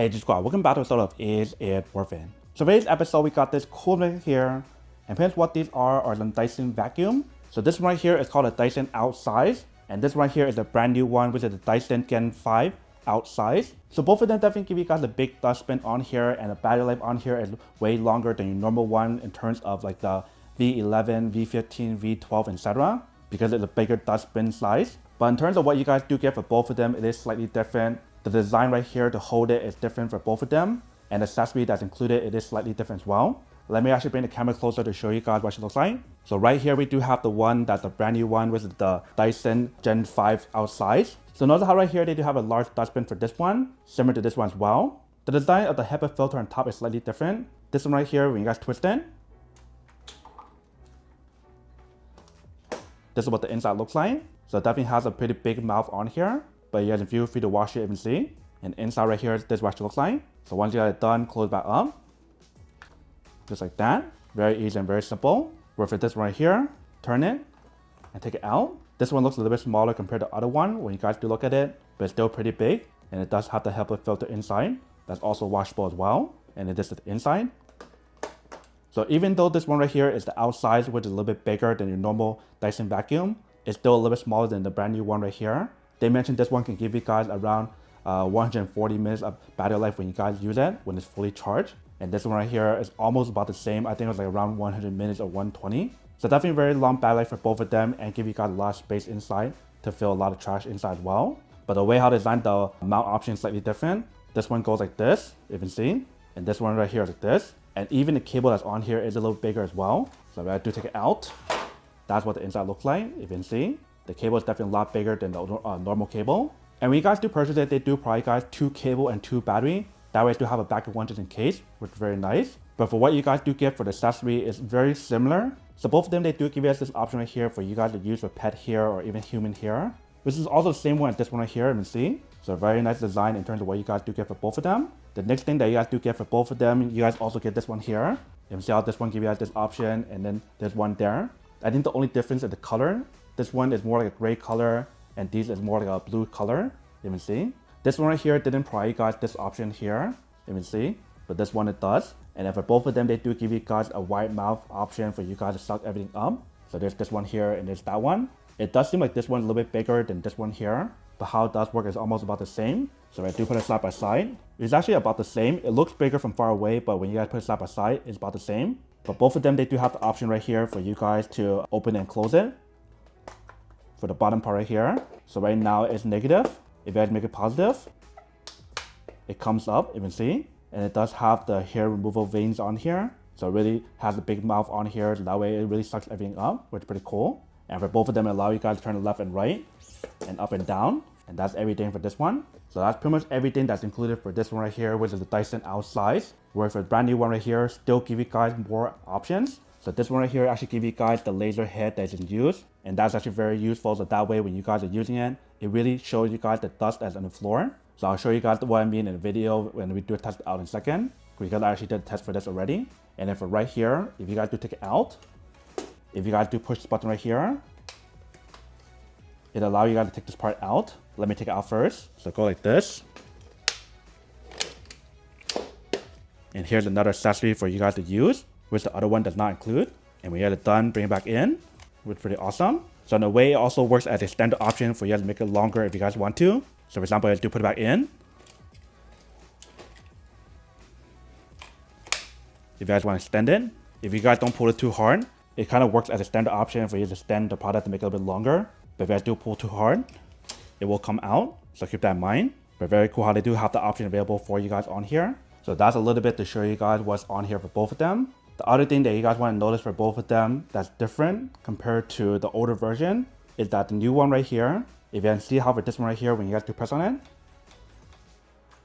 Hey, just squad, welcome back to sort of Is It Worth It? So today's episode, we got this cool thing here, and here's what these are some Dyson vacuum. So this one right here is called a Dyson Outsize, and this one right here is a brand new one, which is the Dyson Gen5 Outsize. So both of them definitely give you guys a big dustbin on here, and the battery life on here is way longer than your normal one in terms of like the V11, V15, V12, etc. because it's a bigger dustbin size. But in terms of what you guys do get for both of them, it is slightly different. The design right here to hold it is different for both of them, and the accessory that's included, it is slightly different as well. Let me actually bring the camera closer to show you guys what it looks like. So right here we do have the one that's a brand new one, which is the Dyson Gen5 Outsize. So notice how right here they do have a large dustbin for this one, similar to this one as well. The design of the HEPA filter on top is slightly different. This one right here, when you guys twist it, this is what the inside looks like. So it definitely has a pretty big mouth on here, but you guys can feel free to wash it if you see. And inside right here, this is what it looks like. So once you got it done, close it back up. Just like that. Very easy and very simple. Where for this one right here, turn it and take it out. This one looks a little bit smaller compared to the other one when you guys do look at it, but it's still pretty big. And it does have the HEPA filter inside. That's also washable as well. And it is the inside. So even though this one right here is the Outsize, which is a little bit bigger than your normal Dyson vacuum, it's still a little bit smaller than the brand new one right here. They mentioned this one can give you guys around 140 minutes of battery life when you guys use it, when it's fully charged. And this one right here is almost about the same. I think it was like around 100 minutes or 120. So definitely very long battery life for both of them and give you guys a lot of space inside to fill a lot of trash inside as well. But the way how they designed the mount option is slightly different. This one goes like this, if you can see. And this one right here is like this. And even the cable that's on here is a little bigger as well. So if I do take it out, that's what the inside looks like, if you can see. The cable is definitely a lot bigger than the normal cable. And when you guys do purchase it, they do provide guys 2 cable and 2 battery. That way you do have a backup one just in case, which is very nice. But for what you guys do get for the accessory is very similar. So both of them, they do give you this option right here for you guys to use for pet hair or even human hair. Which is also the same one as this one right here, you can see. So very nice design in terms of what you guys do get for both of them. The next thing that you guys do get for both of them, you guys also get this one here. You can see how this one gives you guys this option, and then there's one there. I think the only difference is the color. This one is more like a gray color, and these is more like a blue color. You can see. This one right here didn't provide you guys this option here. You can see. But this one it does. And then for both of them, they do give you guys a wide mouth option for you guys to suck everything up. So there's this one here and there's that one. It does seem like this one's a little bit bigger than this one here. But how it does work is almost about the same. So if I do put it side by side, it's actually about the same. It looks bigger from far away, but when you guys put it side by side, it's about the same. But both of them, they do have the option right here for you guys to open and close it. For the bottom part right here. So right now it's negative. If you guys make it positive, it comes up, you can see. And it does have the hair removal veins on here. So it really has a big mouth on here. So that way it really sucks everything up, which is pretty cool. And for both of them, it allows you guys to turn it left and right and up and down. And that's everything for this one. So that's pretty much everything that's included for this one right here, which is the Dyson Outsize. Where for the brand new one right here, still give you guys more options. So this one right here actually give you guys the laser head that you can use. And that's actually very useful. So that way when you guys are using it, it really shows you guys the dust that's on the floor. So I'll show you guys what I mean in the video when we do a test out in a second. Because I actually did a test for this already. And then for right here, if you guys do take it out, if you guys do push this button right here, it allows you guys to take this part out. Let me take it out first. So go like this. And here's another accessory for you guys to use, which the other one does not include. And when you have it done, bring it back in, which is pretty awesome. So in a way, it also works as a standard option for you guys to make it longer if you guys want to. So for example, I do put it back in. If you guys want to extend it, if you guys don't pull it too hard, it kind of works as a standard option for you to extend the product to make it a little bit longer. But if you guys do pull too hard, it will come out. So keep that in mind. But very cool how they do have the option available for you guys on here. So that's a little bit to show you guys what's on here for both of them. The other thing that you guys want to notice for both of them that's different compared to the older version is that the new one right here, if you can see how for this one right here, when you guys do press on it,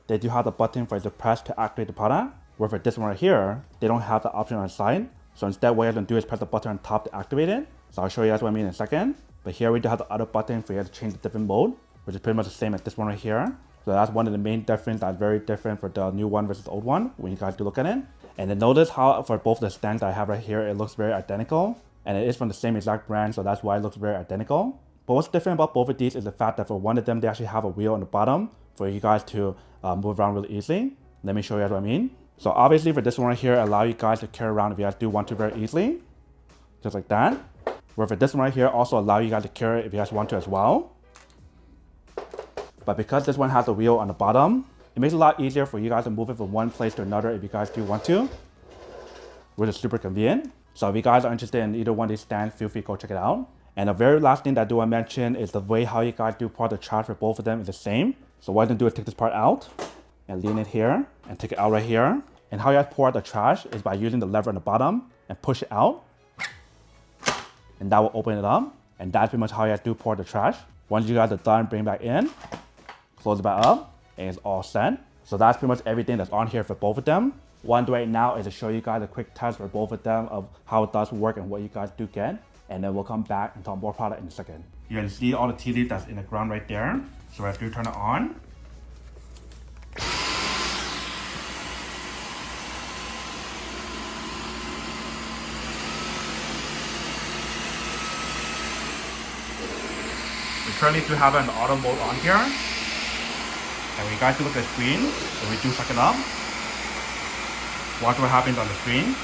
they do have the button for you to press to activate the product. Where for this one right here, they don't have the option on the side. So instead what you're going to do is press the button on top to activate it. So I'll show you guys what I mean in a second. But here we do have the other button for you to change the different mode, which is pretty much the same as this one right here. So that's one of the main differences that's very different for the new one versus the old one when you guys do look at it. And then notice how for both the stands that I have right here, it looks very identical. And it is from the same exact brand, so that's why it looks very identical. But what's different about both of these is the fact that for one of them, they actually have a wheel on the bottom for you guys to move around really easily. Let me show you guys what I mean. So obviously for this one right here, allow you guys to carry around if you guys do want to very easily. Just like that. Where for this one right here, also allow you guys to carry it if you guys want to as well. But because this one has a wheel on the bottom, it makes it a lot easier for you guys to move it from one place to another if you guys do want to, which is super convenient. So if you guys are interested in either one of these stands, feel free to go check it out. And the very last thing that I do want to mention is the way how you guys do part the charge for both of them is the same. So what I'm going to do is take this part out and lean it here and take it out right here. And how you guys pour out the trash is by using the lever on the bottom and push it out. And that will open it up. And that's pretty much how you guys do pour the trash. Once you guys are done, bring it back in, close it back up, and it's all set. So that's pretty much everything that's on here for both of them. What I'm doing right now is to show you guys a quick test for both of them of how it does work and what you guys do get. And then we'll come back and talk more about it in a second. You can see all the tea leaves that's in the ground right there. So after you turn it on, we currently do have an auto mode on here. And when you guys do look at the screen, when we do suck it up, watch what happens on the screen.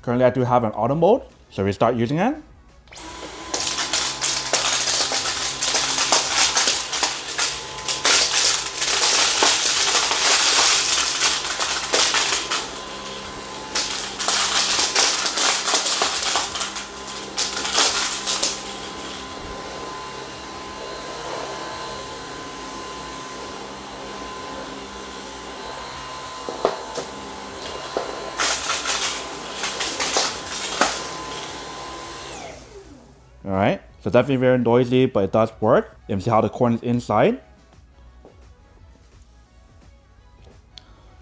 Currently I do have an auto mode, so we start using it. Alright, so definitely very noisy, but it does work. You can see how the cord is inside.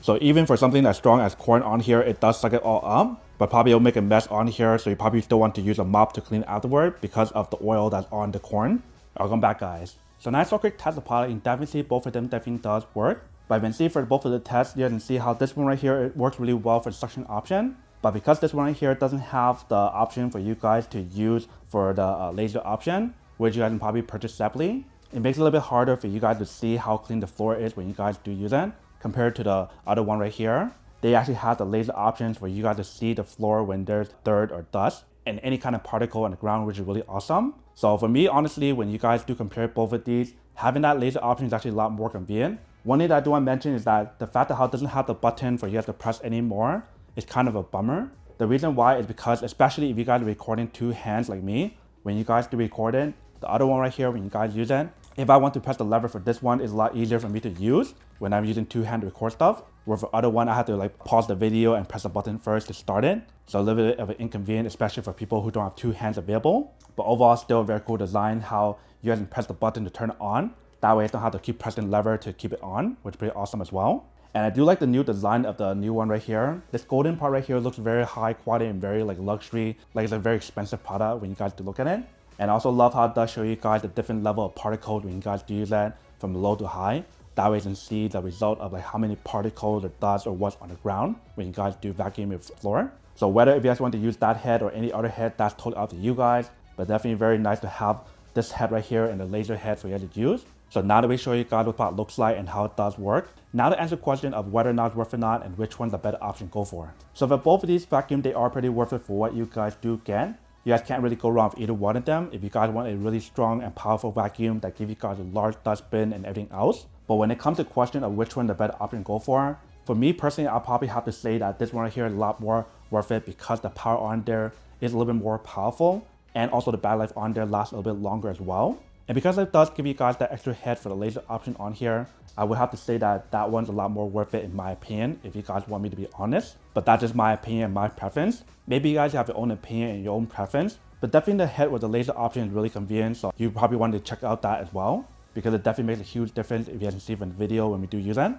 So even for something as strong as corn on here, it does suck it all up, but probably it'll make a mess on here, so you probably still want to use a mop to clean afterward because of the oil that's on the corn. Welcome back, guys. So nice for a quick test of product. You can definitely see both of them definitely does work. But you can see for both of the tests, you can see how this one right here, it works really well for the suction option. But because this one right here doesn't have the option for you guys to use for the laser option, which you guys can probably purchase separately, it makes it a little bit harder for you guys to see how clean the floor is when you guys do use it. Compared to the other one right here, they actually have the laser options for you guys to see the floor when there's dirt or dust and any kind of particle on the ground, which is really awesome. So for me, honestly, when you guys do compare both of these, having that laser option is actually a lot more convenient. One thing that I do want to mention is that the fact that how it doesn't have the button for you guys to press anymore is kind of a bummer. The reason why is because, especially if you guys are recording two hands like me, when you guys do record it, the other one right here, when you guys use it, if I want to press the lever for this one, it's a lot easier for me to use when I'm using two hand to record stuff. Where for the other one, I have to like pause the video and press the button first to start it. So a little bit of an inconvenience, especially for people who don't have two hands available. But overall, still a very cool design how you guys can press the button to turn it on. That way you don't have to keep pressing the lever to keep it on, which is pretty awesome as well. And I do like the new design of the new one right here. This golden part right here looks very high quality and very like luxury. Like it's a very expensive product when you guys do look at it. And I also love how it does show you guys the different level of particle when you guys do use that from low to high. That way you can see the result of like how many particles or dust or what's on the ground when you guys do vacuum your floor. So whether if you guys want to use that head or any other head, that's totally up to you guys. But definitely very nice to have this head right here and the laser head for you guys to use. So now that we show you guys what it looks like and how it does work, now to answer the question of whether or not it's worth it or not and which one's the better option to go for. So for both of these vacuums, they are pretty worth it for what you guys do get. You guys can't really go wrong with either one of them if you guys want a really strong and powerful vacuum that gives you guys a large dustbin and everything else. But when it comes to the question of which one the better option to go for me personally, I'll probably have to say that this one right here is a lot more worth it because the power on there is a little bit more powerful and also the battery life on there lasts a little bit longer as well. And because it does give you guys that extra head for the laser option on here, I would have to say that that one's a lot more worth it in my opinion, if you guys want me to be honest. But that's just my opinion and my preference. Maybe you guys have your own opinion and your own preference, but definitely the head with the laser option is really convenient, so you probably want to check out that as well, because it definitely makes a huge difference if you guys can see from the video when we do use it.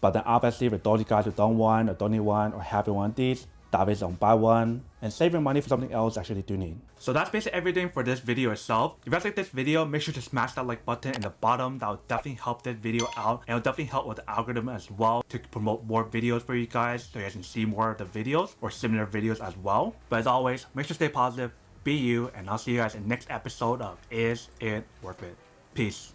But then obviously for those of you guys who don't want or don't need one or have one of these, that way don't buy one and save your money for something else you actually do need. So that's basically everything for this video itself. If you guys like this video, make sure to smash that like button in the bottom. That will definitely help this video out, and it will definitely help with the algorithm as well to promote more videos for you guys so you guys can see more of the videos or similar videos as well. But as always, make sure to stay positive, be you, and I'll see you guys in the next episode of Is It Worth It? Peace.